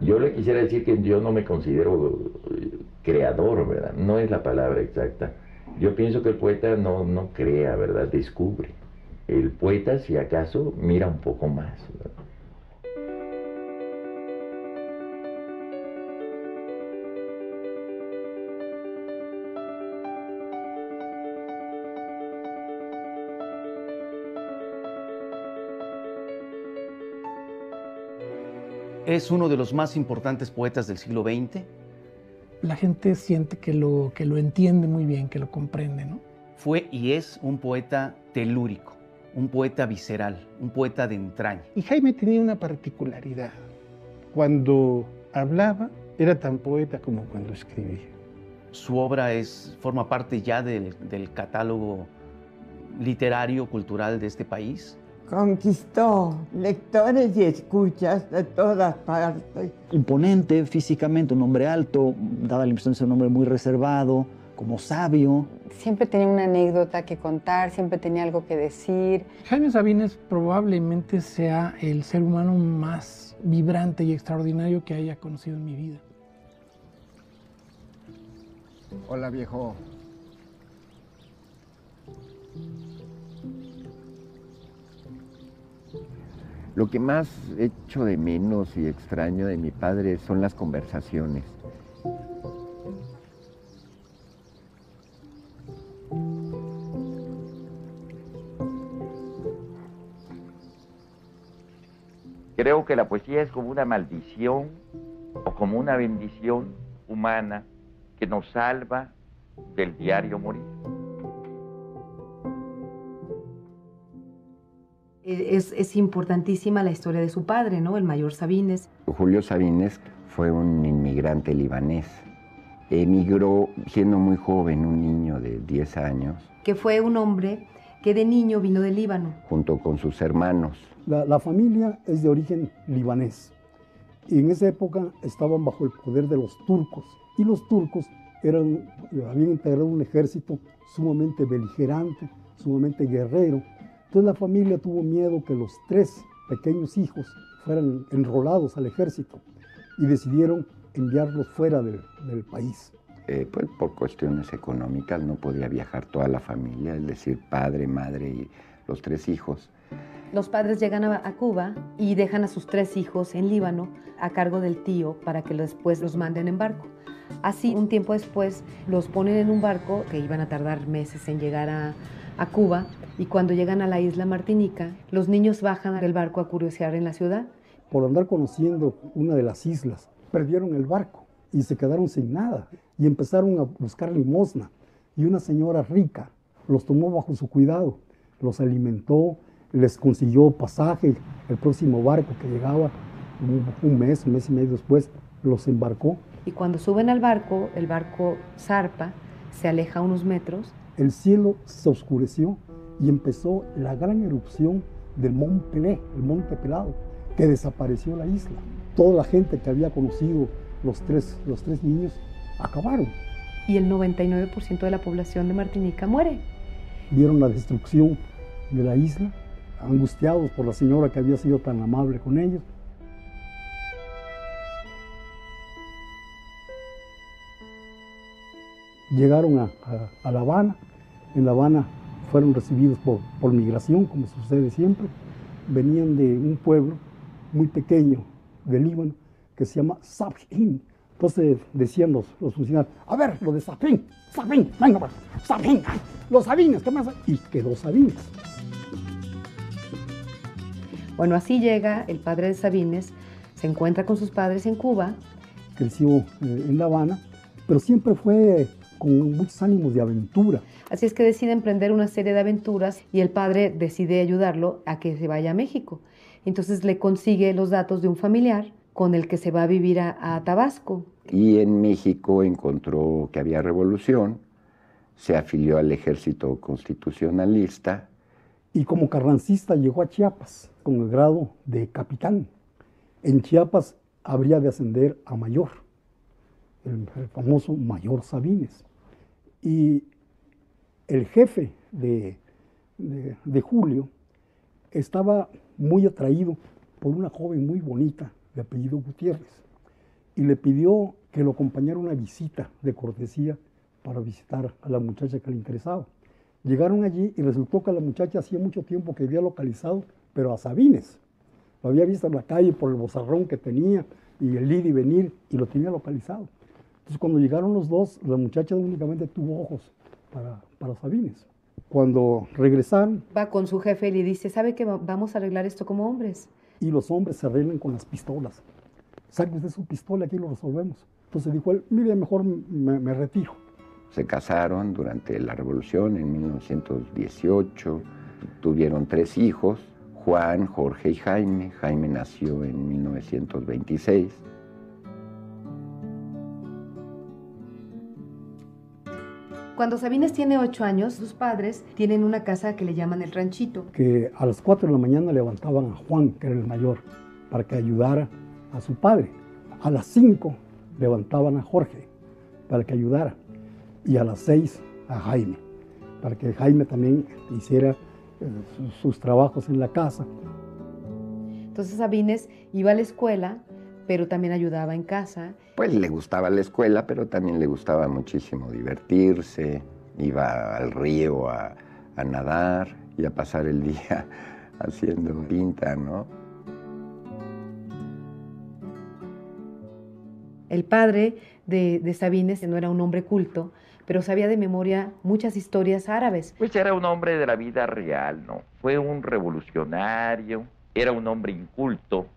Yo le quisiera decir que yo no me considero creador, ¿verdad? No es la palabra exacta. Yo pienso que el poeta no crea, ¿verdad? Descubre. El poeta, si acaso, mira un poco más, ¿verdad? Es uno de los más importantes poetas del siglo XX. La gente siente que lo entiende muy bien, que lo comprende, ¿no? Fue y es un poeta telúrico, un poeta visceral, un poeta de entraña. Y Jaime tenía una particularidad. Cuando hablaba, era tan poeta como cuando escribía. Su obra forma parte ya del catálogo literario, cultural de este país. Conquistó lectores y escuchas de todas partes. Imponente físicamente, un hombre alto, daba la impresión de ser un hombre muy reservado, como sabio. Siempre tenía una anécdota que contar, siempre tenía algo que decir. Jaime Sabines probablemente sea el ser humano más vibrante y extraordinario que haya conocido en mi vida. Hola, viejo. Lo que más echo de menos y extraño de mi padre son las conversaciones. Creo que la poesía es como una maldición o como una bendición humana que nos salva del diario morir. Es importantísima la historia de su padre, ¿no? El mayor Sabines. Julio Sabines fue un inmigrante libanés. Emigró siendo muy joven, un niño de 10 años. Que fue un hombre que de niño vino del Líbano. Junto con sus hermanos. La familia es de origen libanés. Y en esa época estaban bajo el poder de los turcos. Y los turcos habían integrado un ejército sumamente beligerante, sumamente guerrero. Entonces la familia tuvo miedo que los 3 pequeños hijos fueran enrolados al ejército y decidieron enviarlos fuera del país. Pues por cuestiones económicas no podía viajar toda la familia, es decir, padre, madre y los 3 hijos. Los padres llegan a Cuba y dejan a sus 3 hijos en Líbano a cargo del tío para que después los manden en barco. Así, un tiempo después, los ponen en un barco que iban a tardar meses en llegar a Cuba, y cuando llegan a la isla Martinica, los niños bajan del barco a curiosear en la ciudad. Por andar conociendo una de las islas, perdieron el barco y se quedaron sin nada y empezaron a buscar limosna. Y una señora rica los tomó bajo su cuidado, los alimentó, les consiguió pasaje. El próximo barco que llegaba un mes y medio después, los embarcó. Y cuando suben al barco, el barco zarpa, se aleja unos metros. El cielo se oscureció y empezó la gran erupción del Mont Pelé, el Monte Pelado, que desapareció la isla. Toda la gente que había conocido los tres niños acabaron. Y el 99% de la población de Martinica muere. Vieron la destrucción de la isla, angustiados por la señora que había sido tan amable con ellos. Llegaron a La Habana. En La Habana fueron recibidos por migración, como sucede siempre. Venían de un pueblo muy pequeño de Líbano que se llama Safin. Entonces decían los funcionarios: a ver, lo de Safin, venga, pues, Safin, los Sabines, ¿qué más? Y quedó Sabines. Bueno, así llega el padre de Sabines, se encuentra con sus padres en Cuba. Creció en La Habana, pero siempre fue con muchos ánimos de aventura. Así es que decide emprender una serie de aventuras y el padre decide ayudarlo a que se vaya a México. Entonces le consigue los datos de un familiar con el que se va a vivir a Tabasco. Y en México encontró que había revolución, se afilió al ejército constitucionalista. Y como carrancista llegó a Chiapas con el grado de capitán. En Chiapas habría de ascender a mayor, el famoso mayor Sabines. Y el jefe de Julio estaba muy atraído por una joven muy bonita de apellido Gutiérrez. y le pidió que lo acompañara a una visita de cortesía para visitar a la muchacha que le interesaba. Llegaron allí y resultó que la muchacha hacía mucho tiempo que había localizado, pero a Sabines. Lo había visto en la calle por el bozarrón que tenía y el ir y venir, y lo tenía localizado. Entonces cuando llegaron los dos, la muchacha únicamente tuvo ojos para Sabines. Cuando regresaron... Va con su jefe y le dice, ¿sabe que vamos a arreglar esto como hombres? Y los hombres se arreglan con las pistolas. Saque usted su pistola, aquí lo resolvemos. Entonces dijo él, mire, mejor me retiro. Se casaron durante la Revolución en 1918, tuvieron 3 hijos, Juan, Jorge y Jaime. Jaime nació en 1926. Cuando Sabines tiene 8 años, sus padres tienen una casa que le llaman el ranchito. Que a las 4 de la mañana levantaban a Juan, que era el mayor, para que ayudara a su padre. A las 5 levantaban a Jorge para que ayudara. Y a las 6 a Jaime, para que Jaime también hiciera sus trabajos en la casa. Entonces Sabines iba a la escuela, pero también ayudaba en casa. Pues le gustaba la escuela, pero también le gustaba muchísimo divertirse. Iba al río a nadar y a pasar el día haciendo pinta, ¿no? El padre de Sabines no era un hombre culto, pero sabía de memoria muchas historias árabes. Pues era un hombre de la vida real, ¿no? Fue un revolucionario, era un hombre inculto,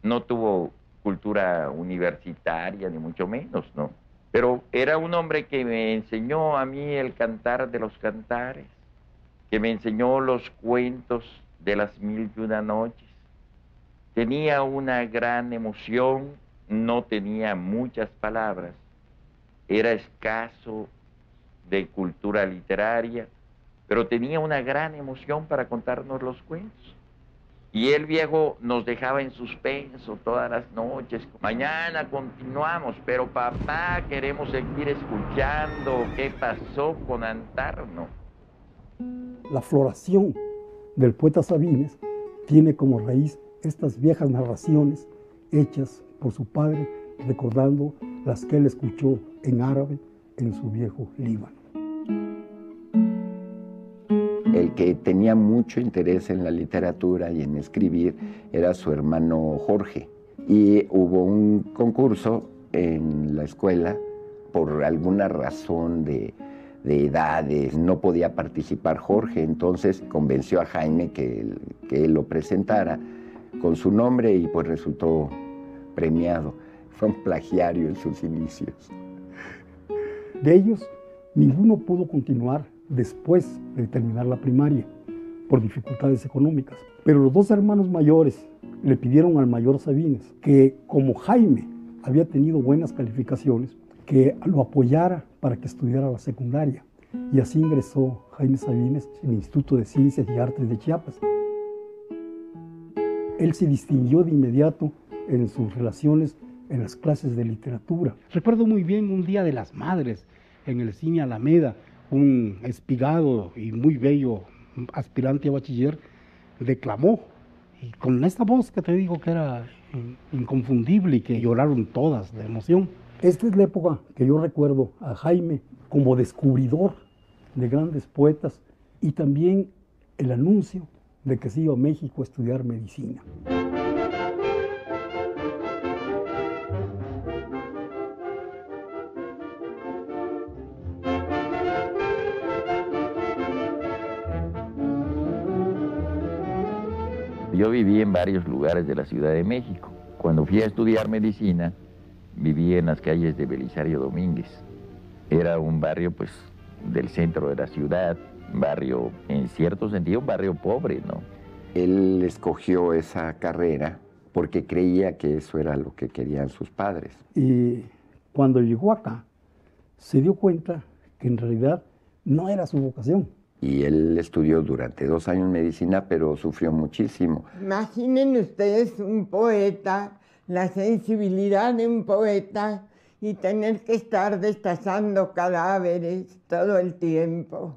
no tuvo cultura universitaria, ni mucho menos, ¿no? Pero era un hombre que me enseñó a mí el cantar de los cantares, que me enseñó los cuentos de las 1001 noches. Tenía una gran emoción, no tenía muchas palabras, era escaso de cultura literaria, pero tenía una gran emoción para contarnos los cuentos. Y el viejo nos dejaba en suspenso todas las noches. Mañana continuamos, pero papá, queremos seguir escuchando qué pasó con Antarno. La floración del poeta Sabines tiene como raíz estas viejas narraciones hechas por su padre, recordando las que él escuchó en árabe en su viejo Líbano. El que tenía mucho interés en la literatura y en escribir era su hermano Jorge. Y hubo un concurso en la escuela, por alguna razón de edades, no podía participar Jorge, entonces convenció a Jaime que él lo presentara con su nombre y pues resultó premiado. Fue un plagiario en sus inicios. De ellos, ninguno pudo continuar después de terminar la primaria por dificultades económicas. Pero los 2 hermanos mayores le pidieron al mayor Sabines que, como Jaime había tenido buenas calificaciones, que lo apoyara para que estudiara la secundaria. Y así ingresó Jaime Sabines en el Instituto de Ciencias y Artes de Chiapas. Él se distinguió de inmediato en sus relaciones en las clases de literatura. Recuerdo muy bien un Día de las Madres en el Cine Alameda, un espigado y muy bello aspirante a bachiller declamó, y con esta voz que te digo que era inconfundible y que lloraron todas de emoción. Esta es la época que yo recuerdo a Jaime como descubridor de grandes poetas y también el anuncio de que se iba a México a estudiar medicina. Yo viví en varios lugares de la Ciudad de México. Cuando fui a estudiar medicina, viví en las calles de Belisario Domínguez. Era un barrio, pues, del centro de la ciudad, barrio, en cierto sentido, un barrio pobre, ¿no? Él escogió esa carrera porque creía que eso era lo que querían sus padres. Y cuando llegó acá, se dio cuenta que en realidad no era su vocación. Y él estudió durante 2 años medicina, pero sufrió muchísimo. Imaginen ustedes un poeta, la sensibilidad de un poeta y tener que estar destazando cadáveres todo el tiempo.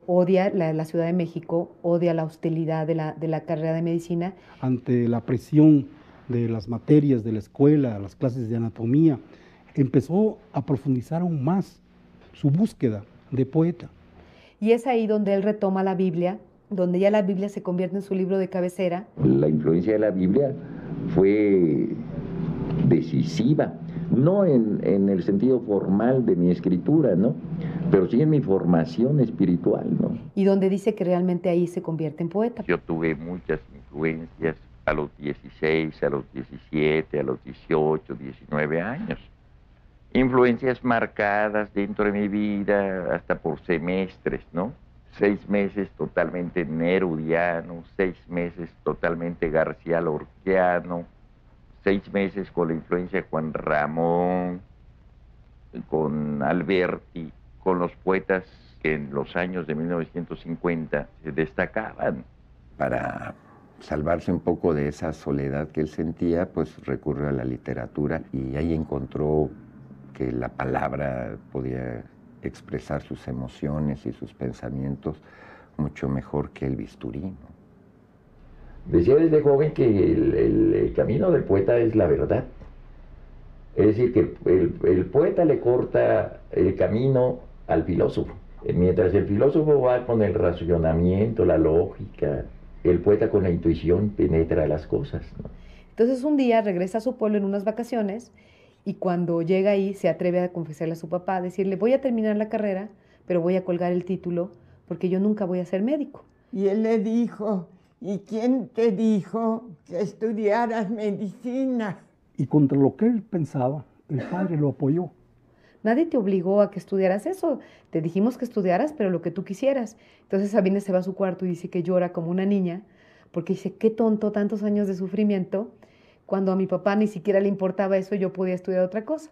Odia la Ciudad de México, odia la hostilidad de la carrera de medicina. Ante la presión de las materias de la escuela, las clases de anatomía, empezó a profundizar aún más su búsqueda de poeta. Y es ahí donde él retoma la Biblia, donde ya la Biblia se convierte en su libro de cabecera. La influencia de la Biblia fue decisiva, no en el sentido formal de mi escritura, ¿no? Pero sí en mi formación espiritual, ¿no? Y donde dice que realmente ahí se convierte en poeta. Yo tuve muchas influencias a los 16, a los 17, a los 18, 19 años. Influencias marcadas dentro de mi vida hasta por semestres, ¿no? 6 meses totalmente nerudiano, 6 meses totalmente García Lorquiano, 6 meses con la influencia de Juan Ramón, con Alberti, con los poetas que en los años de 1950 se destacaban. Para salvarse un poco de esa soledad que él sentía, pues recurrió a la literatura y ahí encontró que la palabra podía expresar sus emociones y sus pensamientos mucho mejor que el bisturí, ¿no? Decía desde joven que el camino del poeta es la verdad. Es decir, que el poeta le corta el camino al filósofo. Mientras el filósofo va con el racionamiento, la lógica, el poeta con la intuición penetra las cosas, ¿no? Entonces un día regresa a su pueblo en unas vacaciones y cuando llega ahí se atreve a confesarle a su papá, a decirle, voy a terminar la carrera, pero voy a colgar el título porque yo nunca voy a ser médico. Y él le dijo, ¿y quién te dijo que estudiaras medicina? Y contra lo que él pensaba, el padre lo apoyó. Nadie te obligó a que estudiaras eso. Te dijimos que estudiaras, pero lo que tú quisieras. Entonces Sabines se va a su cuarto y dice que llora como una niña, porque dice, qué tonto, tantos años de sufrimiento, cuando a mi papá ni siquiera le importaba eso, yo podía estudiar otra cosa.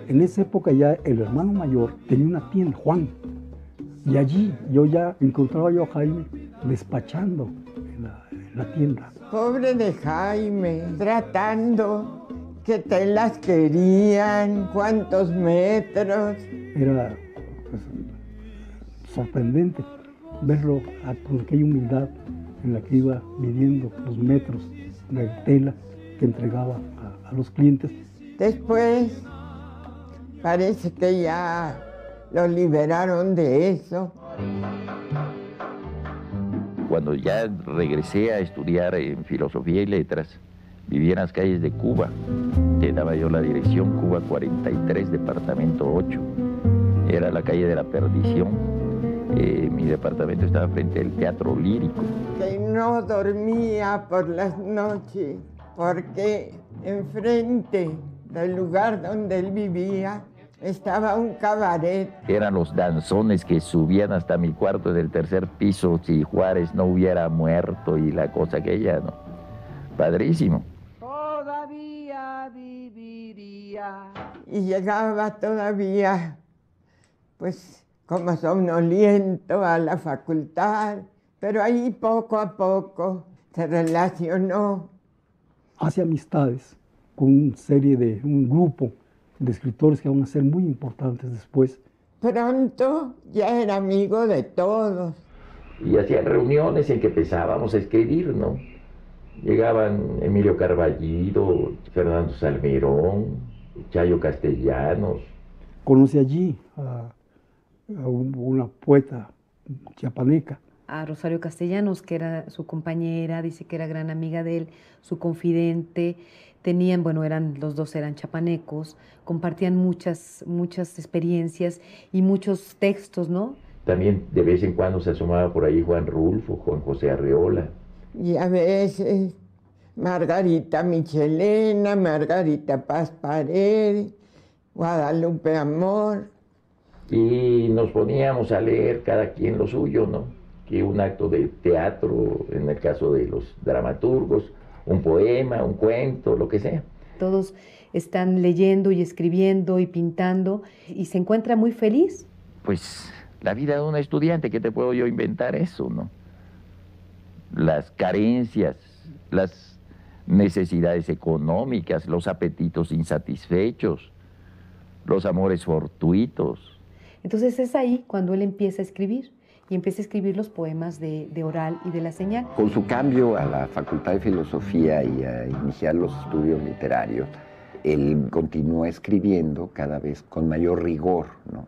En esa época ya el hermano mayor tenía una tienda, Juan, y allí yo ya encontraba yo a Jaime despachando en la tienda. Pobre de Jaime, tratando, qué telas querían, cuántos metros. Era pues, sorprendente verlo con aquella humildad en la que iba midiendo los metros de tela que entregaba a los clientes. Después parece que ya lo liberaron de eso. Cuando ya regresé a estudiar en Filosofía y Letras, vivía en las calles de Cuba. Te daba yo la dirección, Cuba 43, departamento 8. Era la calle de la Perdición. Mi departamento estaba frente al Teatro Lírico. Que no dormía por las noches, porque enfrente del lugar donde él vivía estaba un cabaret. Eran los danzones que subían hasta mi cuarto del tercer piso si Juárez no hubiera muerto y la cosa aquella, ¿no? Padrísimo. Todavía viviría. Y llegaba todavía, pues, como somnoliento a la facultad, pero ahí poco a poco se relacionó. Hace amistades con un grupo de escritores que van a ser muy importantes después. Pronto ya era amigo de todos. Y hacían reuniones en que empezábamos a escribir, ¿no? Llegaban Emilio Carballido, Fernando Salmerón, Chayo Castellanos. Conocí allí a una poeta chiapaneca. A Rosario Castellanos, que era su compañera, dice que era gran amiga de él, su confidente. Tenían, bueno, los dos eran chapanecos, compartían muchas experiencias y muchos textos, ¿no? También de vez en cuando se asomaba por ahí Juan Rulfo, Juan José Arreola. Y a veces Margarita Michelena, Margarita Paz Paredes, Guadalupe Amor. Y nos poníamos a leer cada quien lo suyo, ¿no? Que un acto de teatro, en el caso de los dramaturgos, un poema, un cuento, lo que sea. Todos están leyendo y escribiendo y pintando y se encuentra muy feliz. Pues la vida de un estudiante, ¿qué te puedo yo inventar eso, no? Las carencias, las necesidades económicas, los apetitos insatisfechos, los amores fortuitos. Entonces es ahí cuando él empieza a escribir y empieza a escribir los poemas de oral y de la señal. Con su cambio a la Facultad de Filosofía y a iniciar los estudios literarios, él continúa escribiendo cada vez con mayor rigor, ¿no?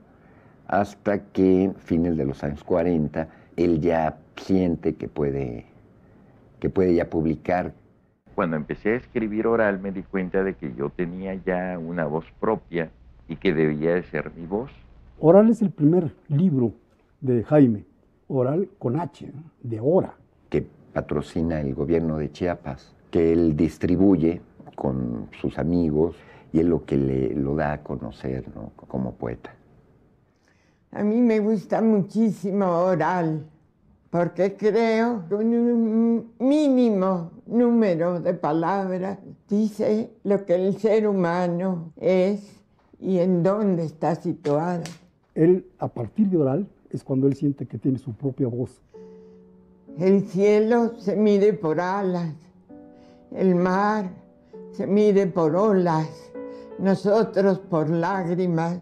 Hasta que, fines de los años 40, él ya siente que puede ya publicar. Cuando empecé a escribir oral me di cuenta de que yo tenía ya una voz propia y que debía de ser mi voz. Oral es el primer libro de Jaime, Oral con H, de hora. Que patrocina el gobierno de Chiapas, que él distribuye con sus amigos y es lo que lo da a conocer, ¿no?, como poeta. A mí me gusta muchísimo Oral, porque creo que un mínimo número de palabras dice lo que el ser humano es y en dónde está situado. Él, a partir de Oral, es cuando él siente que tiene su propia voz. El cielo se mide por alas, el mar se mide por olas, nosotros por lágrimas.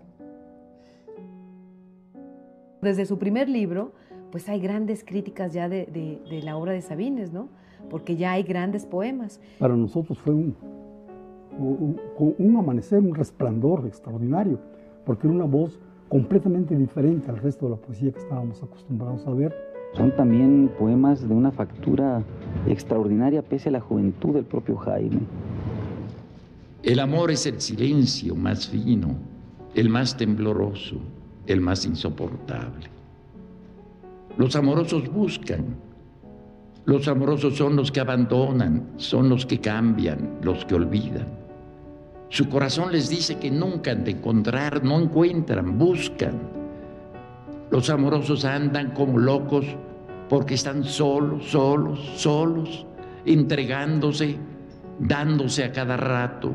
Desde su primer libro, pues hay grandes críticas ya de la obra de Sabines, ¿no? Porque ya hay grandes poemas. Para nosotros fue un amanecer, un resplandor extraordinario, porque era una voz completamente diferente al resto de la poesía que estábamos acostumbrados a ver. Son también poemas de una factura extraordinaria pese a la juventud del propio Jaime. El amor es el silencio más fino, el más tembloroso, el más insoportable. Los amorosos buscan. Los amorosos son los que abandonan, son los que cambian, los que olvidan. Su corazón les dice que nunca han de encontrar, no encuentran, buscan. Los amorosos andan como locos porque están solos, entregándose, dándose a cada rato,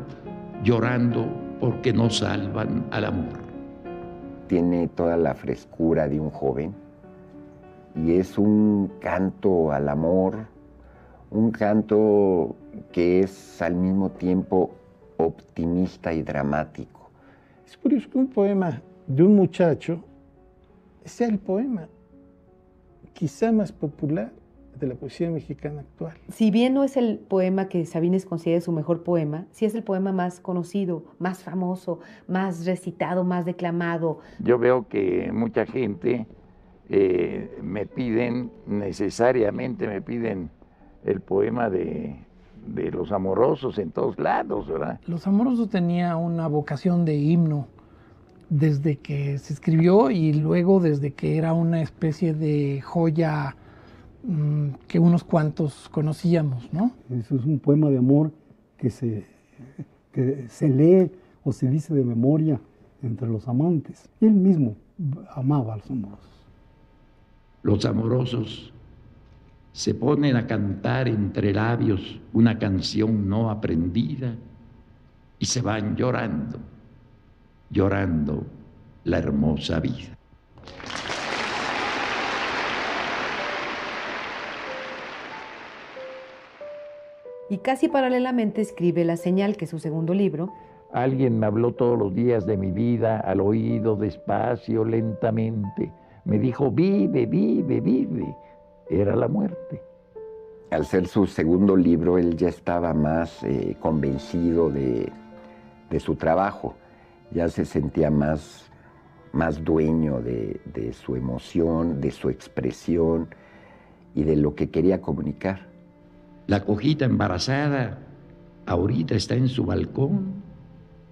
llorando porque no salvan al amor. Tiene toda la frescura de un joven y es un canto al amor, un canto que es al mismo tiempo optimista y dramático. Es curioso que un poema de un muchacho sea el poema quizá más popular de la poesía mexicana actual. Si bien no es el poema que Sabines considera su mejor poema, sí es el poema más conocido, más famoso, más recitado, más declamado. Yo veo que mucha gente necesariamente me piden el poema de los amorosos en todos lados, ¿verdad? Los Amorosos tenía una vocación de himno desde que se escribió y luego desde que era una especie de joya que unos cuantos conocíamos, ¿no? Eso es un poema de amor que se lee o se dice de memoria entre los amantes. Él mismo amaba a los amorosos. Los amorosos se ponen a cantar entre labios una canción no aprendida y se van llorando, llorando la hermosa vida. Y casi paralelamente escribe La Señal, que es su segundo libro. Alguien me habló todos los días de mi vida, al oído, despacio, lentamente. Me dijo, vive, vive, vive. Era la muerte. Al ser su segundo libro, él ya estaba más convencido de su trabajo. Ya se sentía más dueño de su emoción, de su expresión y de lo que quería comunicar. La cojita embarazada ahorita está en su balcón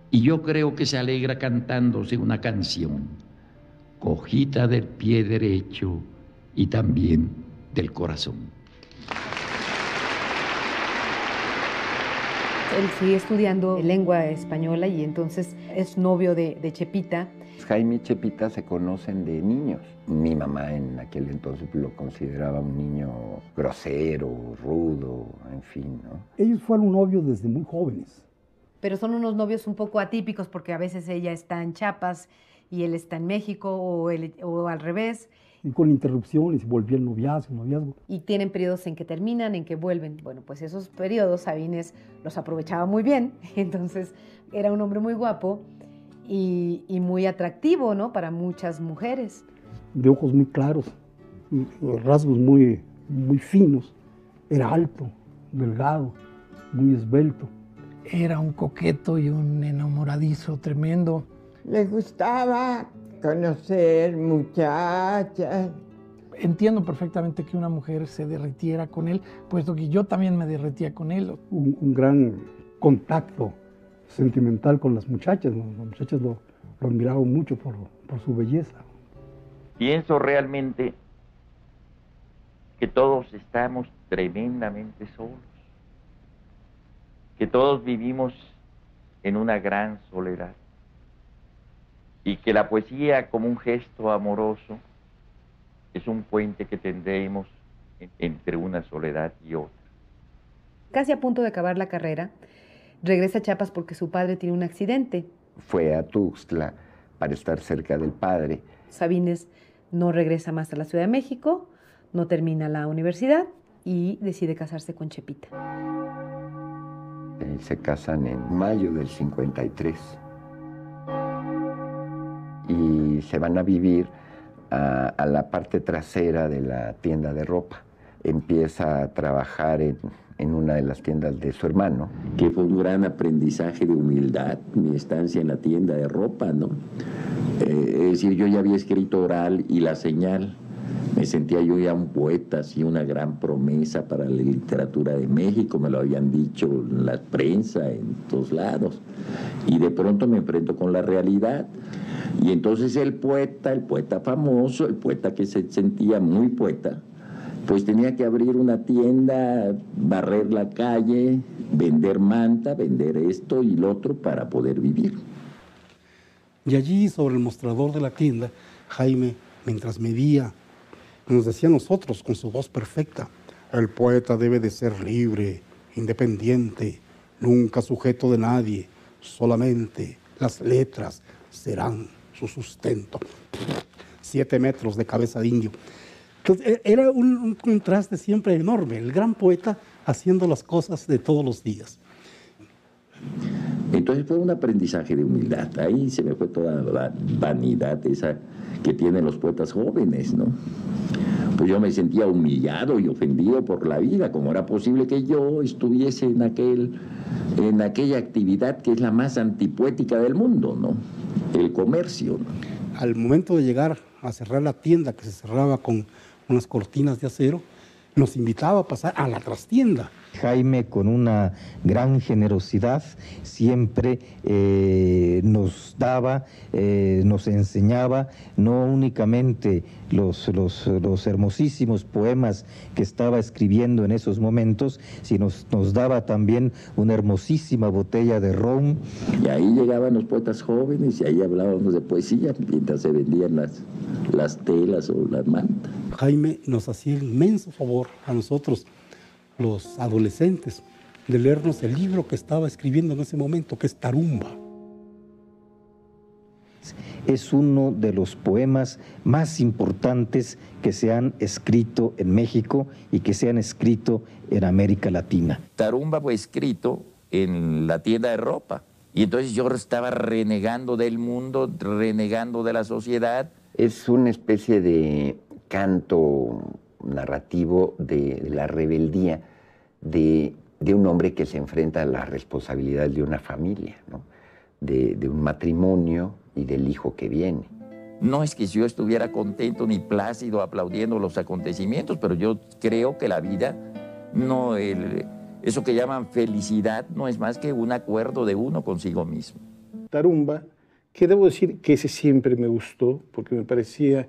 y yo creo que se alegra cantándose una canción. Cojita del pie derecho y también del corazón. Él sigue estudiando lengua española y entonces es novio de Chepita. Jaime y Chepita se conocen de niños. Mi mamá en aquel entonces lo consideraba un niño grosero, rudo, en fin, ¿no? Ellos fueron novios desde muy jóvenes. Pero son unos novios un poco atípicos porque a veces ella está en Chiapas y él está en México o al revés. Y con interrupciones volvía el noviazgo. Y tienen periodos en que terminan, en que vuelven. Bueno, pues esos periodos Sabines los aprovechaba muy bien. Entonces era un hombre muy guapo y muy atractivo, ¿no? Para muchas mujeres. De ojos muy claros, rasgos muy finos. Era alto, delgado, muy esbelto. Era un coqueto y un enamoradizo tremendo. Le gustaba conocer muchachas. Entiendo perfectamente que una mujer se derritiera con él, puesto que yo también me derretía con él. Un gran contacto sentimental con las muchachas, ¿no? Las muchachas lo admiraban mucho por su belleza. Pienso realmente que todos estamos tremendamente solos, que todos vivimos en una gran soledad y que la poesía como un gesto amoroso es un puente que tendremos entre una soledad y otra. Casi a punto de acabar la carrera, regresa a Chiapas porque su padre tiene un accidente. Fue a Tuxtla para estar cerca del padre. Sabines no regresa más a la Ciudad de México, no termina la universidad y decide casarse con Chepita. Se casan en mayo del 53 y se van a vivir a la parte trasera de la tienda de ropa. Empieza a trabajar en una de las tiendas de su hermano. Que fue un gran aprendizaje de humildad, mi estancia en la tienda de ropa, ¿no? Es decir, yo ya había escrito Oral y La Señal. Me sentía yo ya un poeta, así una gran promesa para la literatura de México, me lo habían dicho en la prensa, en todos lados. Y de pronto me enfrento con la realidad. Y entonces el poeta famoso, el poeta que se sentía muy poeta, pues tenía que abrir una tienda, barrer la calle, vender manta, vender esto y lo otro para poder vivir. Y allí, sobre el mostrador de la tienda, Jaime, mientras medía, nos decía a nosotros con su voz perfecta: el poeta debe de ser libre, independiente, nunca sujeto de nadie, solamente las letras serán su sustento. 7 metros de cabeza de indio. Entonces, era un contraste siempre enorme, el gran poeta haciendo las cosas de todos los días. Entonces fue un aprendizaje de humildad. Ahí se me fue toda la vanidad esa que tienen los poetas jóvenes, ¿no? Pues yo me sentía humillado y ofendido por la vida. ¿Cómo era posible que yo estuviese en aquella actividad que es la más antipoética del mundo, ¿no? El comercio, ¿no? Al momento de llegar a cerrar la tienda, que se cerraba con unas cortinas de acero, nos invitaba a pasar a la trastienda. Jaime, con una gran generosidad, siempre nos daba, nos enseñaba no únicamente los hermosísimos poemas que estaba escribiendo en esos momentos, sino nos daba también una hermosísima botella de ron. Y ahí llegaban los poetas jóvenes y ahí hablábamos de poesía mientras se vendían las telas o las mantas. Jaime nos hacía el inmenso favor a nosotros, los adolescentes, de leernos el libro que estaba escribiendo en ese momento, que es Tarumba. Es uno de los poemas más importantes que se han escrito en México y que se han escrito en América Latina. Tarumba fue escrito en la tienda de ropa y entonces yo estaba renegando del mundo, renegando de la sociedad. Es una especie de canto narrativo de la rebeldía de un hombre que se enfrenta a la responsabilidad de una familia, ¿no? de un matrimonio y del hijo que viene. No es que yo estuviera contento ni plácido aplaudiendo los acontecimientos, pero yo creo que la vida, eso que llaman felicidad, no es más que un acuerdo de uno consigo mismo. Tarumba, que debo decir que ese siempre me gustó, porque me parecía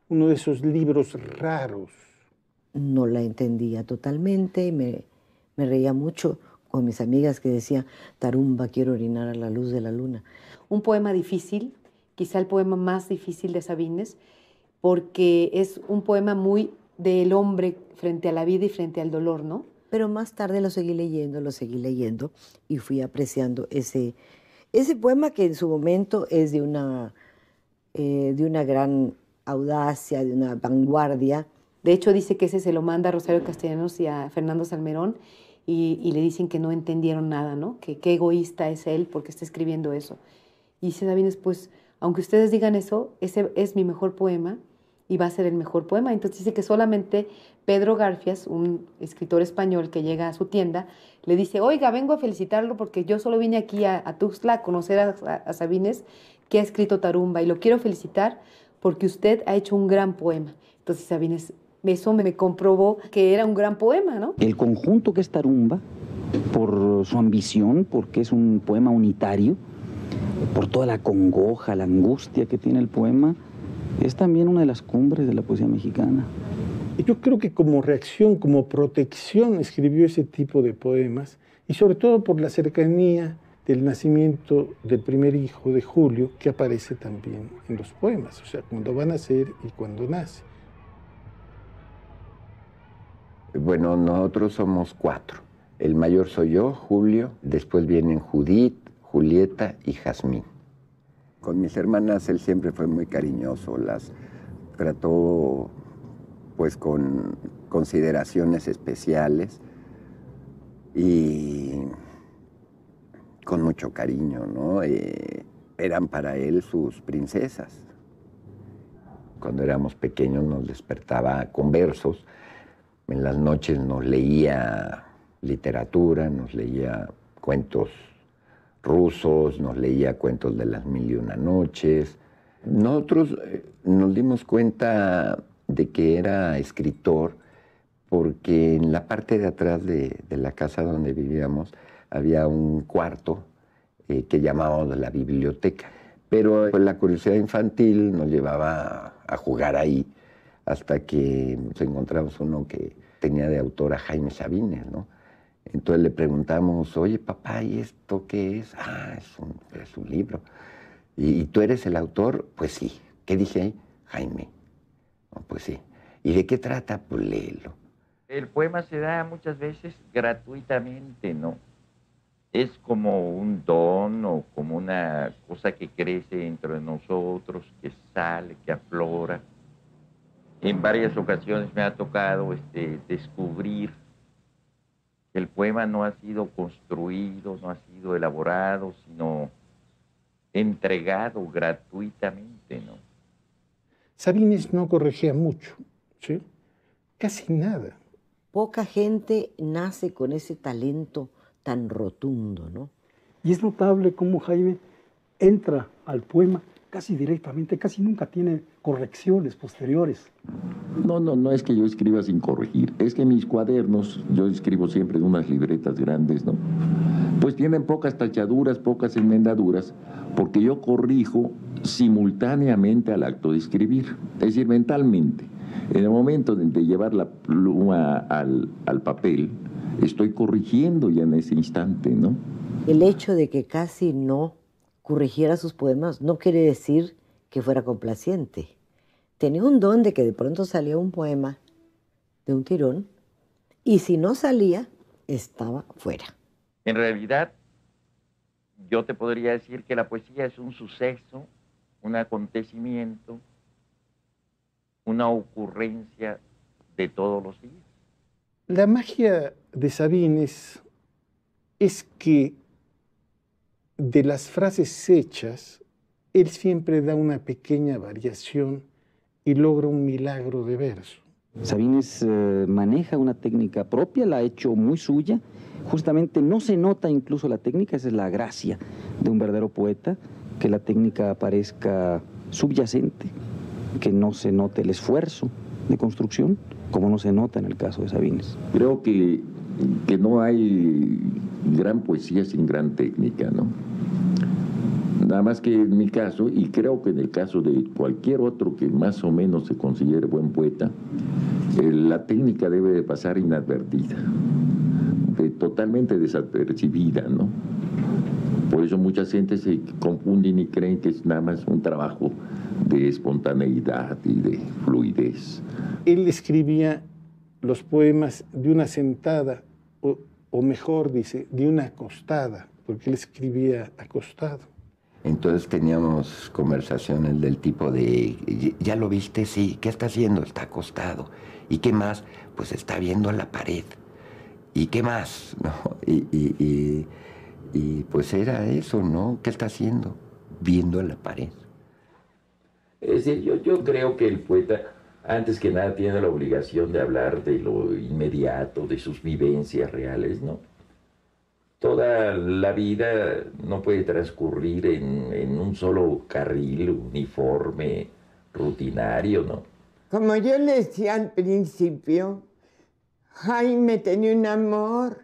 uno de esos libros raros. No la entendía totalmente, me reía mucho con mis amigas que decían: Tarumba, quiero orinar a la luz de la luna. Un poema difícil, quizá el poema más difícil de Sabines, porque es un poema muy del hombre frente a la vida y frente al dolor, ¿no? Pero más tarde lo seguí leyendo y fui apreciando ese poema que en su momento es de una gran audacia, de una vanguardia. De hecho, dice que ese se lo manda a Rosario Castellanos y a Fernando Salmerón y le dicen que no entendieron nada, ¿no? Que qué egoísta es él porque está escribiendo eso. Y dice Sabines, pues, aunque ustedes digan eso, ese es mi mejor poema y va a ser el mejor poema. Entonces dice que solamente Pedro Garfias, un escritor español que llega a su tienda, le dice, oiga, vengo a felicitarlo porque yo solo vine aquí a Tuxtla a conocer a Sabines, que ha escrito Tarumba, y lo quiero felicitar porque usted ha hecho un gran poema. Entonces Sabines, eso me comprobó que era un gran poema, ¿no? El conjunto que es Tarumba, por su ambición, porque es un poema unitario, por toda la congoja, la angustia que tiene el poema, es también una de las cumbres de la poesía mexicana. Yo creo que como reacción, como protección, escribió ese tipo de poemas, y sobre todo por la cercanía del nacimiento del primer hijo de Julio, que aparece también en los poemas, o sea, cuando va a nacer y cuando nace. Bueno, nosotros somos 4. El mayor soy yo, Julio, después vienen Judith, Julieta y Jazmín. Con mis hermanas él siempre fue muy cariñoso, las trató pues con consideraciones especiales y con mucho cariño, ¿no? Eran para él sus princesas. Cuando éramos pequeños nos despertaba con versos, en las noches nos leía literatura, nos leía cuentos rusos, nos leía cuentos de las 1001 noches. Nosotros nos dimos cuenta de que era escritor porque en la parte de atrás de la casa donde vivíamos había un cuarto que llamábamos la biblioteca. Pero pues, la curiosidad infantil nos llevaba a jugar ahí hasta que nos encontramos uno que tenía de autor a Jaime Sabines, ¿no? Entonces le preguntamos, oye papá, ¿y esto qué es? Ah, es un libro. ¿Y tú eres el autor? Pues sí. ¿Qué dije ahí? Jaime. No, pues sí. ¿Y de qué trata? Pues léelo. El poema se da muchas veces gratuitamente, ¿no? Es como un don o como una cosa que crece dentro de nosotros, que sale, que aflora. En varias ocasiones me ha tocado descubrir que el poema no ha sido construido, no ha sido elaborado, sino entregado gratuitamente, ¿no? Sabines no corregía mucho, ¿sí? Casi nada. Poca gente nace con ese talento tan rotundo, ¿no? Y es notable cómo Jaime entra al poema casi directamente, casi nunca tiene correcciones posteriores. No es que yo escriba sin corregir, es que mis cuadernos, yo escribo siempre en unas libretas grandes, ¿no? Pues tienen pocas tachaduras, pocas enmendaduras, porque yo corrijo simultáneamente al acto de escribir, es decir, mentalmente. En el momento de llevar la pluma al papel, estoy corrigiendo ya en ese instante, ¿no? El hecho de que casi no corrigiera sus poemas no quiere decir que fuera complaciente. Tenía un don de que de pronto salía un poema de un tirón y si no salía, estaba fuera. En realidad, yo te podría decir que la poesía es un suceso, un acontecimiento, una ocurrencia de todos los días. La magia de Sabines es que de las frases hechas, él siempre da una pequeña variación y logra un milagro de verso. Sabines maneja una técnica propia, la ha hecho muy suya. Justamente no se nota incluso la técnica, esa es la gracia de un verdadero poeta, que la técnica aparezca subyacente, que no se note el esfuerzo de construcción, como no se nota en el caso de Sabines. Creo que no hay gran poesía sin gran técnica, ¿no? Nada más que en mi caso, y creo que en el caso de cualquier otro que más o menos se considere buen poeta, la técnica debe de pasar inadvertida, totalmente desapercibida, ¿no? Por eso mucha gente se confunden y creen que es nada más un trabajo de espontaneidad y de fluidez. Él escribía los poemas de una sentada, o mejor dice, de una acostada, porque él escribía acostado. Entonces teníamos conversaciones del tipo de, ¿ya lo viste? Sí. ¿Qué está haciendo? Está acostado. ¿Y qué más? Pues está viendo la pared. ¿Y qué más? ¿No? Y pues era eso, ¿no? ¿Qué está haciendo? Viendo la pared. Es decir, yo creo que el poeta antes que nada tiene la obligación de hablar de lo inmediato, de sus vivencias reales, ¿no? Toda la vida no puede transcurrir en un solo carril uniforme, rutinario, ¿no? Como yo le decía al principio, Jaime tenía un amor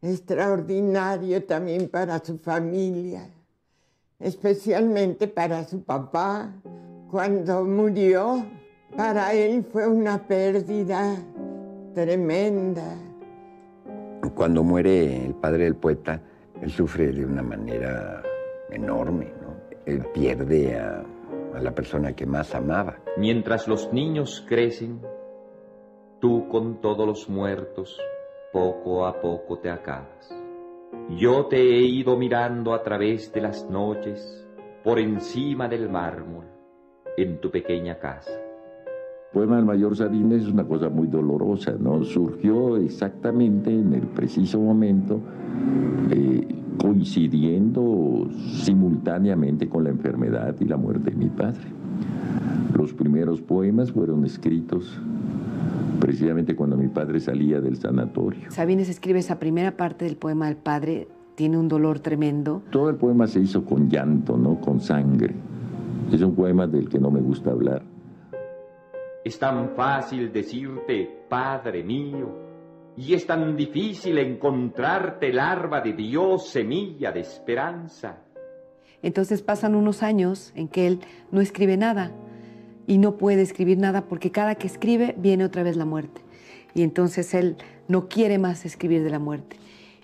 extraordinario también para su familia, especialmente para su papá. Cuando murió, para él fue una pérdida tremenda. Cuando muere el padre del poeta, él sufre de una manera enorme, ¿no? Él pierde a la persona que más amaba. Mientras los niños crecen, tú con todos los muertos, poco a poco te acabas. Yo te he ido mirando a través de las noches, por encima del mármol, en tu pequeña casa. El poema del Mayor Sabines es una cosa muy dolorosa, ¿no? Surgió exactamente en el preciso momento, coincidiendo simultáneamente con la enfermedad y la muerte de mi padre. Los primeros poemas fueron escritos precisamente cuando mi padre salía del sanatorio. Sabines escribe esa primera parte del poema del padre, tiene un dolor tremendo. Todo el poema se hizo con llanto, ¿no? Con sangre. Es un poema del que no me gusta hablar. Es tan fácil decirte, Padre mío, y es tan difícil encontrarte larva de Dios, semilla de esperanza. Entonces pasan unos años en que él no escribe nada y no puede escribir nada porque cada que escribe viene otra vez la muerte. Y entonces él no quiere más escribir de la muerte.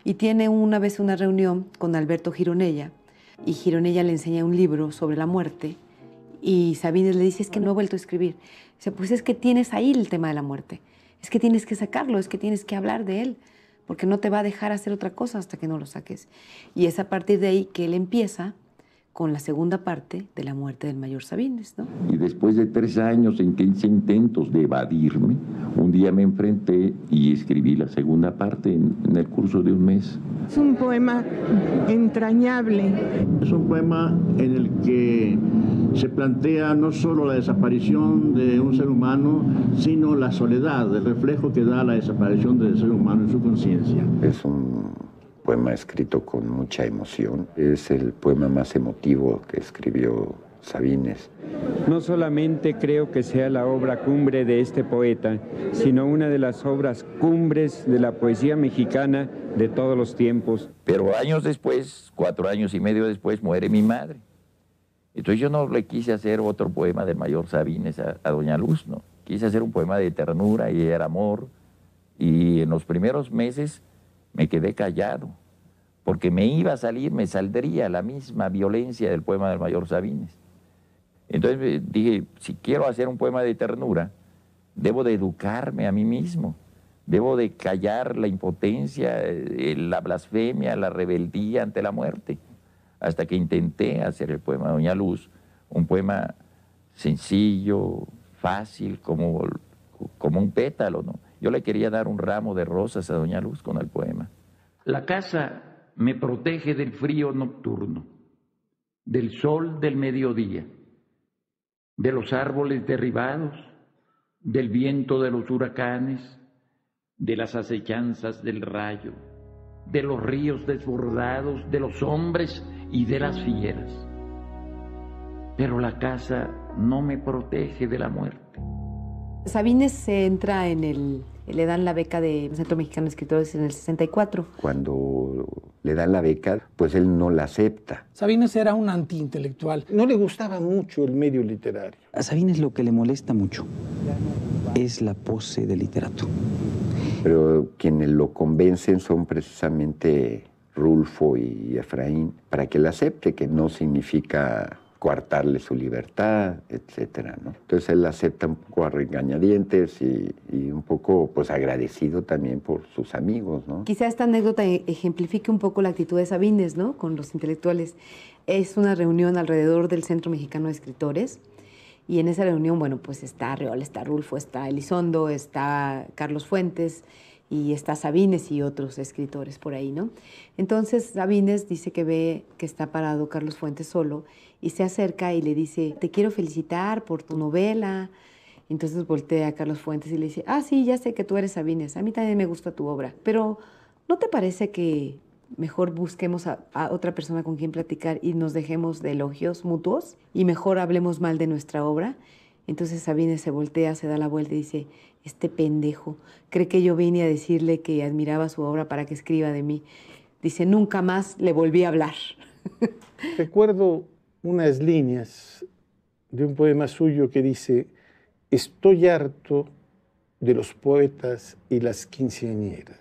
Y tiene una vez una reunión con Alberto Gironella y Gironella le enseña un libro sobre la muerte y Sabines le dice, es que no he vuelto a escribir. Dice, pues es que tienes ahí el tema de la muerte, es que tienes que sacarlo, es que tienes que hablar de él, porque no te va a dejar hacer otra cosa hasta que no lo saques. Y es a partir de ahí que él empieza con la segunda parte de la muerte del Mayor Sabines, ¿no? Y después de 3 años en que hice intentos de evadirme, un día me enfrenté y escribí la segunda parte en el curso de un mes. Es un poema entrañable. Es un poema en el que se plantea no solo la desaparición de un ser humano, sino la soledad, el reflejo que da la desaparición del ser humano en su conciencia. Es un poema escrito con mucha emoción. Es el poema más emotivo que escribió Sabines. No solamente creo que sea la obra cumbre de este poeta, sino una de las obras cumbres de la poesía mexicana de todos los tiempos. Pero años después, 4 años y medio después, muere mi madre. Entonces yo no le quise hacer otro poema del Mayor Sabines a Doña Luz, ¿no? Quise hacer un poema de ternura y era amor. Y en los primeros meses me quedé callado, porque me iba a salir, me saldría la misma violencia del poema del Mayor Sabines. Entonces dije, si quiero hacer un poema de ternura, debo de educarme a mí mismo, debo de callar la impotencia, la blasfemia, la rebeldía ante la muerte, hasta que intenté hacer el poema de Doña Luz, un poema sencillo, fácil, como un pétalo, ¿no? Yo le quería dar un ramo de rosas a Doña Luz con el poema. La casa me protege del frío nocturno, del sol del mediodía, de los árboles derribados, del viento de los huracanes, de las acechanzas del rayo, de los ríos desbordados, de los hombres y de las fieras. Pero la casa no me protege de la muerte. Sabines se entra le dan la beca del Centro Mexicano de Escritores en el 64. Cuando le dan la beca, pues él no la acepta. Sabines era un antiintelectual. No le gustaba mucho el medio literario. A Sabines lo que le molesta mucho es la pose de literato. Pero quienes lo convencen son precisamente Rulfo y Efraín, para que él acepte, que no significa coartarle su libertad, etcétera, ¿no? Entonces él acepta un poco a regañadientes y un poco pues agradecido también por sus amigos, ¿no? Quizá esta anécdota ejemplifique un poco la actitud de Sabines, ¿no? Con los intelectuales. Es una reunión alrededor del Centro Mexicano de Escritores y en esa reunión, bueno, pues está Arreola, está Rulfo, está Elizondo, está Carlos Fuentes y está Sabines y otros escritores por ahí, ¿no? Entonces Sabines dice que ve que está parado Carlos Fuentes solo y se acerca y le dice, te quiero felicitar por tu novela, Entonces voltea a Carlos Fuentes y le dice, ah, sí, ya sé que tú eres Sabines, a mí también me gusta tu obra, pero ¿no te parece que mejor busquemos a otra persona con quien platicar y nos dejemos de elogios mutuos y mejor hablemos mal de nuestra obra? Entonces Sabines se voltea, se da la vuelta y dice, este pendejo, cree que yo vine a decirle que admiraba su obra para que escriba de mí. Dice, nunca más le volví a hablar. Recuerdo unas líneas de un poema suyo que dice, estoy harto de los poetas y las quinceañeras.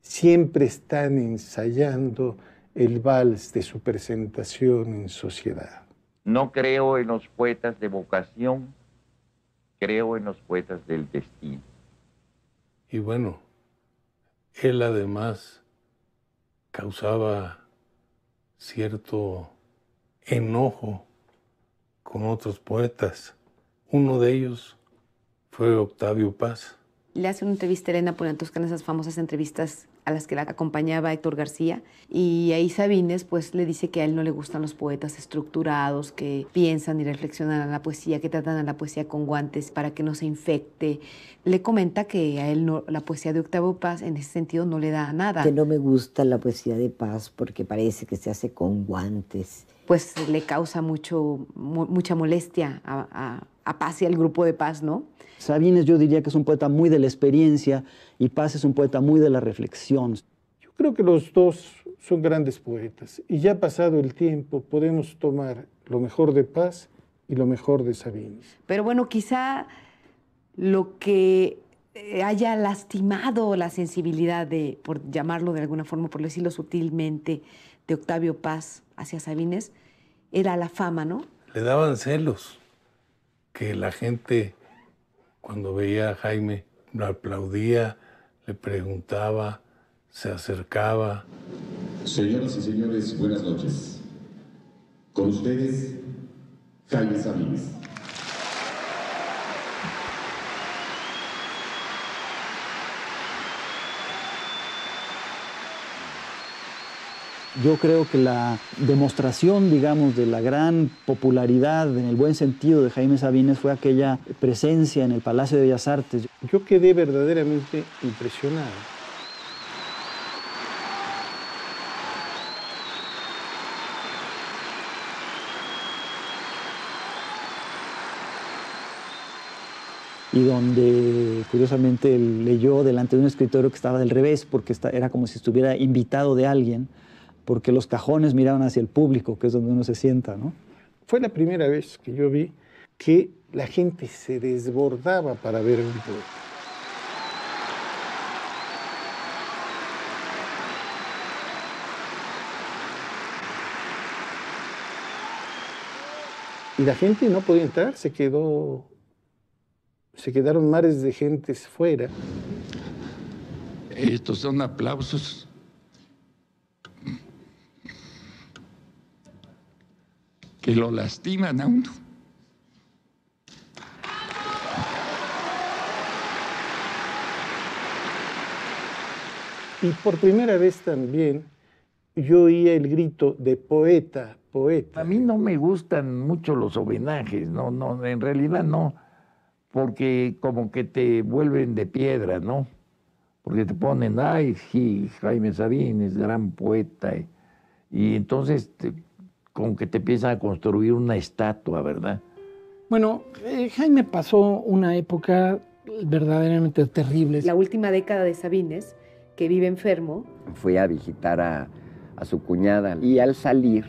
Siempre están ensayando el vals de su presentación en sociedad. No creo en los poetas de vocación, creo en los poetas del destino. Y bueno, él además causaba cierto enojo con otros poetas. Uno de ellos fue Octavio Paz. Le hace una entrevista a Elena Poniatowska, esas famosas entrevistas a las que la acompañaba Héctor García, y ahí Sabines pues le dice que a él no le gustan los poetas estructurados, que piensan y reflexionan a la poesía, que tratan a la poesía con guantes para que no se infecte. Le comenta que a él no, la poesía de Octavio Paz en ese sentido no le da nada. Que no me gusta la poesía de Paz porque parece que se hace con guantes. Pues le causa mucha molestia a Paz y al grupo de Paz, ¿no? Sabines yo diría que es un poeta muy de la experiencia y Paz es un poeta muy de la reflexión. Yo creo que los dos son grandes poetas y ya pasado el tiempo podemos tomar lo mejor de Paz y lo mejor de Sabines. Pero bueno, quizá lo que haya lastimado la sensibilidad de, por llamarlo de alguna forma, por decirlo sutilmente, de Octavio Paz hacia Sabines, era la fama, ¿no? Le daban celos, que la gente cuando veía a Jaime lo aplaudía, le preguntaba, se acercaba. Señoras y señores, buenas noches. Con ustedes, Jaime Sabines. Yo creo que la demostración, digamos, de la gran popularidad, en el buen sentido, de Jaime Sabines fue aquella presencia en el Palacio de Bellas Artes. Yo quedé verdaderamente impresionado. Y donde, curiosamente, él leyó delante de un escritorio que estaba del revés, porque era como si estuviera invitado de alguien, porque los cajones miraban hacia el público, que es donde uno se sienta, ¿no? Fue la primera vez que yo vi que la gente se desbordaba para ver a un poeta. Y la gente no podía entrar, se quedaron mares de gentes fuera. Estos son aplausos que lo lastiman a uno. Y por primera vez también yo oía el grito de poeta, poeta. A mí no me gustan mucho los homenajes, no, en realidad no, porque como que te vuelven de piedra, ¿no? Porque te ponen, ay, sí, Jaime Sabines, gran poeta, y entonces como que te empiezan a construir una estatua, ¿verdad? Bueno, Jaime pasó una época verdaderamente terrible. La última década de Sabines, que vive enfermo. Fui a visitar a su cuñada y al salir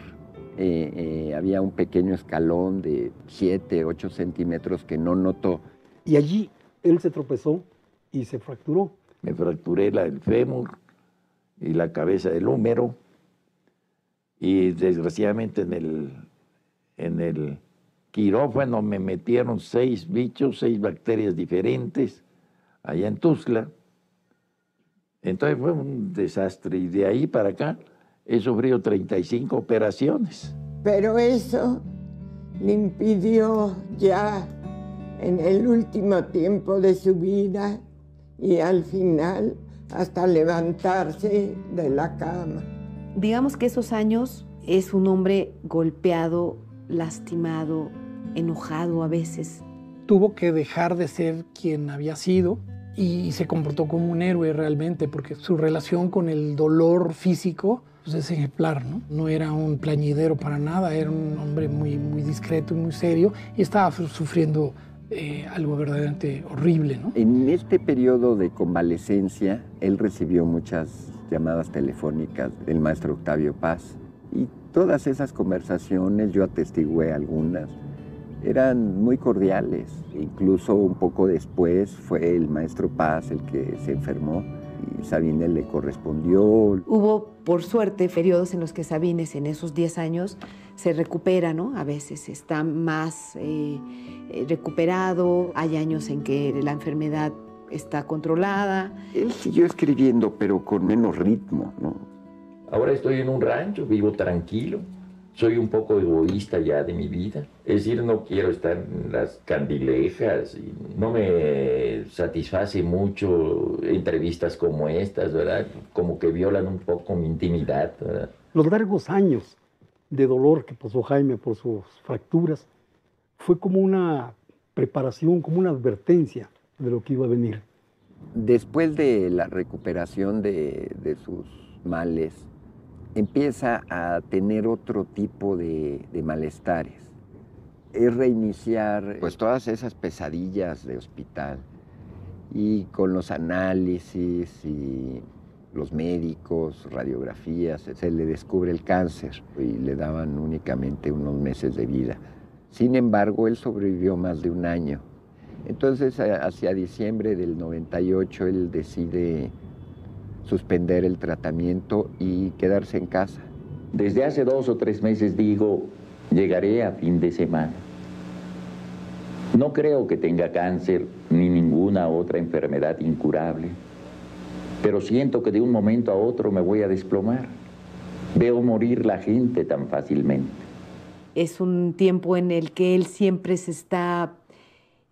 había un pequeño escalón de 7, 8 centímetros que no notó. Y allí él se tropezó y se fracturó. Me fracturé el fémur y la cabeza del húmero. Y desgraciadamente en el quirófano me metieron 6 bichos, 6 bacterias diferentes, allá en Tuxtla. Entonces fue un desastre y de ahí para acá he sufrido 35 operaciones. Pero eso le impidió ya en el último tiempo de su vida y al final hasta levantarse de la cama. Digamos que esos años es un hombre golpeado, lastimado, enojado a veces. tuvo que dejar de ser quien había sido y se comportó como un héroe realmente, porque su relación con el dolor físico pues, es ejemplar, ¿no? No era un plañidero para nada, era un hombre muy, muy discreto y muy serio, y estaba sufriendo algo verdaderamente horrible, ¿no? En este periodo de convalecencia, él recibió muchas llamadas telefónicas del maestro Octavio Paz, y todas esas conversaciones, yo atestigué algunas, eran muy cordiales. Incluso un poco después fue el maestro Paz el que se enfermó y Sabines le correspondió. Hubo, por suerte, periodos en los que Sabines en esos 10 años se recupera, ¿no? A veces está más recuperado, hay años en que la enfermedad está controlada. Él siguió escribiendo, pero con menos ritmo, ¿no? Ahora estoy en un rancho, vivo tranquilo. Soy un poco egoísta ya de mi vida. Es decir, no quiero estar en las candilejas y no me satisface mucho entrevistas como estas, ¿verdad? Como que violan un poco mi intimidad, ¿verdad? Los largos años de dolor que pasó Jaime por sus fracturas fue como una preparación, como una advertencia de lo que iba a venir. Después de la recuperación de sus males, empieza a tener otro tipo de malestares. Es reiniciar pues todas esas pesadillas de hospital y con los análisis y los médicos, radiografías, se le descubre el cáncer y le daban únicamente unos meses de vida. Sin embargo, él sobrevivió más de un año. Entonces, hacia diciembre del 98, él decide suspender el tratamiento y quedarse en casa. Desde hace 2 o 3 meses digo, llegaré a fin de semana. No creo que tenga cáncer ni ninguna otra enfermedad incurable, pero siento que de un momento a otro me voy a desplomar. Veo morir la gente tan fácilmente. Es un tiempo en el que él siempre se está,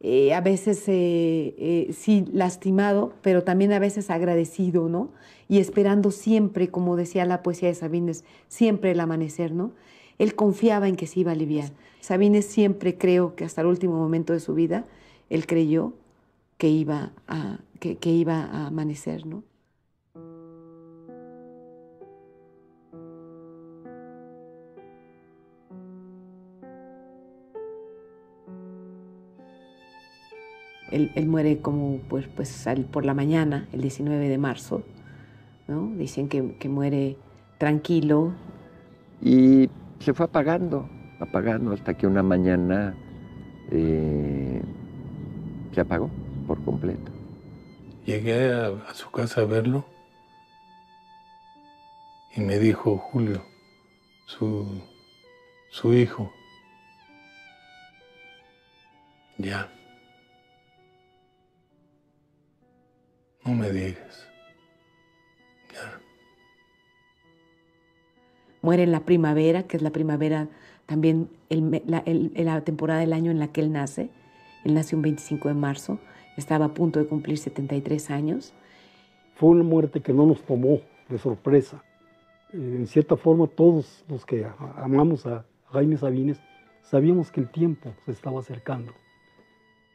a veces sí lastimado, pero también a veces agradecido, ¿no? Y esperando siempre, como decía la poesía de Sabines, siempre el amanecer, ¿no? Él confiaba en que se iba a aliviar. Sabines siempre, creo que hasta el último momento de su vida, él creyó que iba a amanecer, ¿no? Él muere como pues por la mañana, el 19 de marzo, ¿no? Dicen que muere tranquilo. Y se fue apagando hasta que una mañana se apagó por completo. Llegué a su casa a verlo y me dijo Julio, su hijo, ya. No me digas. Ya. Muere en la primavera, que es la primavera también la temporada del año en la que él nace. Él nació un 25 de marzo, estaba a punto de cumplir 73 años. Fue una muerte que no nos tomó de sorpresa. En cierta forma, todos los que amamos a Jaime Sabines sabíamos que el tiempo se estaba acercando.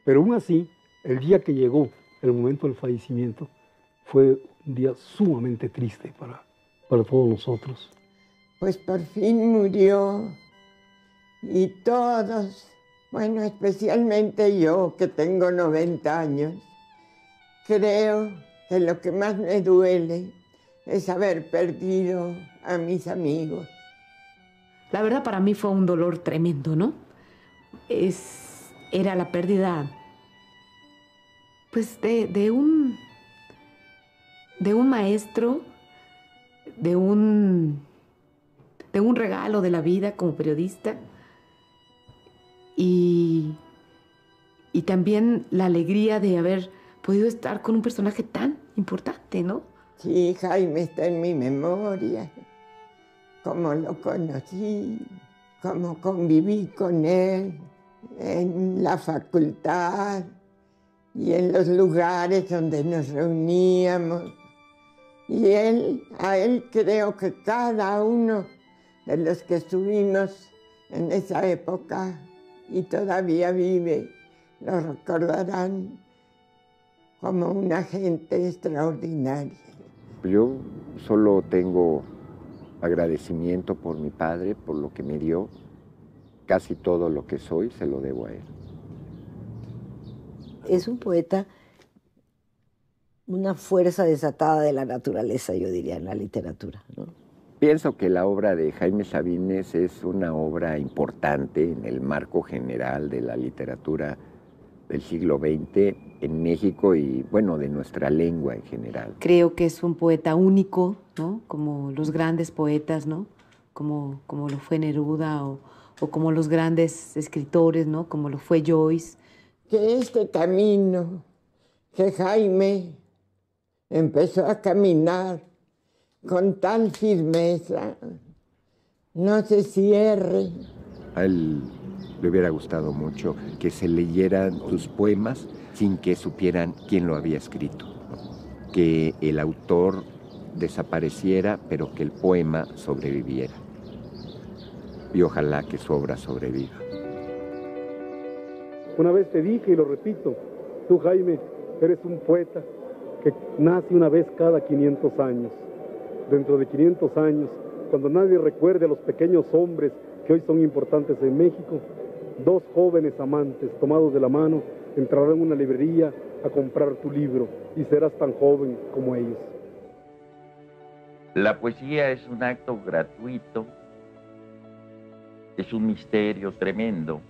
Pero aún así, el día que llegó el momento del fallecimiento, fue un día sumamente triste para todos nosotros. Pues por fin murió y todos, bueno, especialmente yo que tengo 90 años, creo que lo que más me duele es haber perdido a mis amigos. La verdad para mí fue un dolor tremendo, ¿no? Era la pérdida pues de un maestro, de un regalo de la vida como periodista y también la alegría de haber podido estar con un personaje tan importante, ¿no? Sí, Jaime está en mi memoria, cómo lo conocí, cómo conviví con él en la facultad y en los lugares donde nos reuníamos. Y a él creo que cada uno de los que estuvimos en esa época y todavía vive, lo recordarán como una gente extraordinaria. Yo solo tengo agradecimiento por mi padre, por lo que me dio. Casi todo lo que soy se lo debo a él. Es un poeta, una fuerza desatada de la naturaleza, yo diría, en la literatura, ¿no? Pienso que la obra de Jaime Sabines es una obra importante en el marco general de la literatura del siglo XX en México y, bueno, de nuestra lengua en general. Creo que es un poeta único, ¿no? Como los grandes poetas, ¿no? Como lo fue Neruda o como los grandes escritores, ¿no? Como lo fue Joyce. Que este camino que Jaime empezó a caminar con tal firmeza no se cierre. A él le hubiera gustado mucho que se leyeran sus poemas sin que supieran quién lo había escrito, ¿no? Que el autor desapareciera, pero que el poema sobreviviera. Y ojalá que su obra sobreviva. Una vez te dije y lo repito, tú, Jaime, eres un poeta que nace una vez cada 500 años. Dentro de 500 años, cuando nadie recuerde a los pequeños hombres que hoy son importantes en México, dos jóvenes amantes tomados de la mano entrarán en una librería a comprar tu libro y serás tan joven como ellos. La poesía es un acto gratuito, es un misterio tremendo,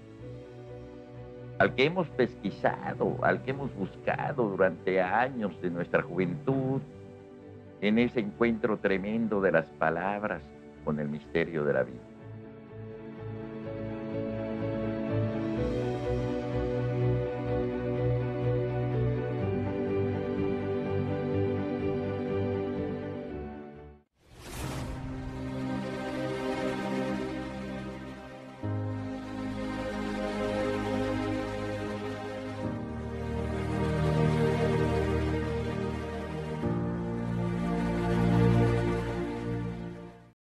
al que hemos pesquisado, al que hemos buscado durante años de nuestra juventud, en ese encuentro tremendo de las palabras con el misterio de la vida.